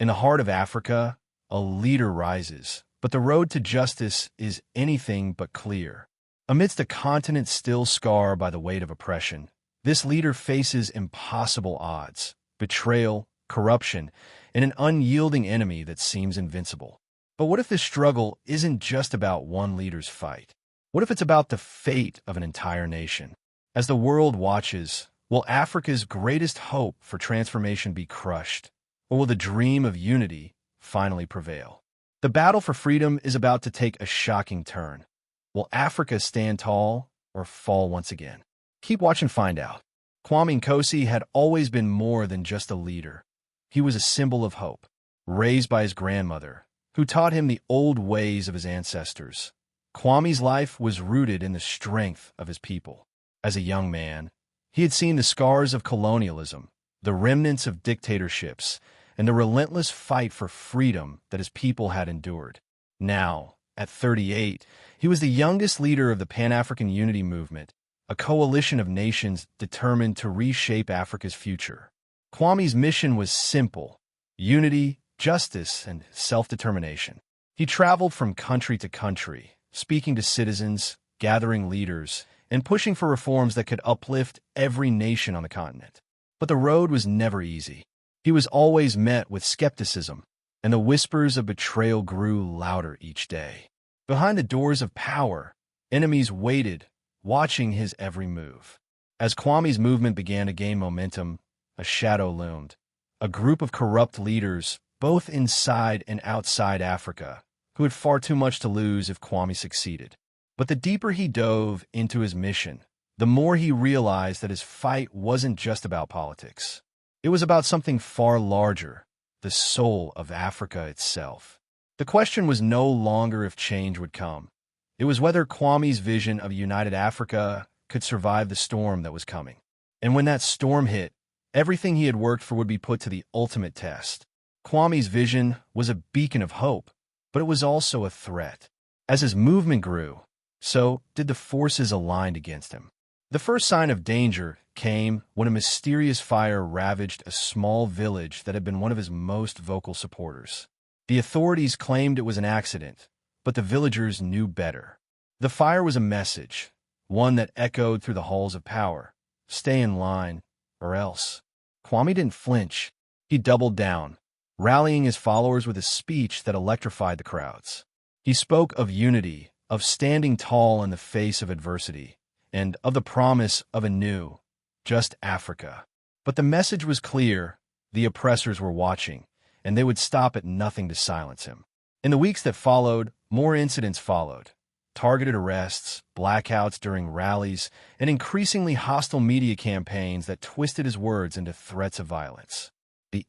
In the heart of Africa, a leader rises, but the road to justice is anything but clear. Amidst a continent still scarred by the weight of oppression, this leader faces impossible odds, betrayal, corruption, and an unyielding enemy that seems invincible. But what if this struggle isn't just about one leader's fight? What if it's about the fate of an entire nation? As the world watches, will Africa's greatest hope for transformation be crushed, or will the dream of unity finally prevail? The battle for freedom is about to take a shocking turn. Will Africa stand tall or fall once again? Keep watching, find out. Kwame Nkosi had always been more than just a leader. He was a symbol of hope, raised by his grandmother, who taught him the old ways of his ancestors. Kwame's life was rooted in the strength of his people. As a young man, he had seen the scars of colonialism, the remnants of dictatorships, and the relentless fight for freedom that his people had endured. Now, at 38, he was the youngest leader of the Pan-African Unity Movement, a coalition of nations determined to reshape Africa's future. Kwame's mission was simple: unity, justice, and self-determination. He traveled from country to country, speaking to citizens, gathering leaders, and pushing for reforms that could uplift every nation on the continent. But the road was never easy. He was always met with skepticism, and the whispers of betrayal grew louder each day. Behind the doors of power, enemies waited, watching his every move. As Kwame's movement began to gain momentum, a shadow loomed. A group of corrupt leaders, both inside and outside Africa, who had far too much to lose if Kwame succeeded. But the deeper he dove into his mission, the more he realized that his fight wasn't just about politics. It was about something far larger, the soul of Africa itself. The question was no longer if change would come. It was whether Kwame's vision of a united Africa could survive the storm that was coming. And when that storm hit, everything he had worked for would be put to the ultimate test. Kwame's vision was a beacon of hope, but it was also a threat. As his movement grew, so did the forces aligned against him. The first sign of danger came when a mysterious fire ravaged a small village that had been one of his most vocal supporters. The authorities claimed it was an accident, but the villagers knew better. The fire was a message, one that echoed through the halls of power: stay in line, or else. Kwame didn't flinch. He doubled down, rallying his followers with a speech that electrified the crowds. He spoke of unity, of standing tall in the face of adversity, and of the promise of a new, just Africa. But the message was clear: the oppressors were watching, and they would stop at nothing to silence him. In the weeks that followed, more incidents followed. Targeted arrests, blackouts during rallies, and increasingly hostile media campaigns that twisted his words into threats of violence. The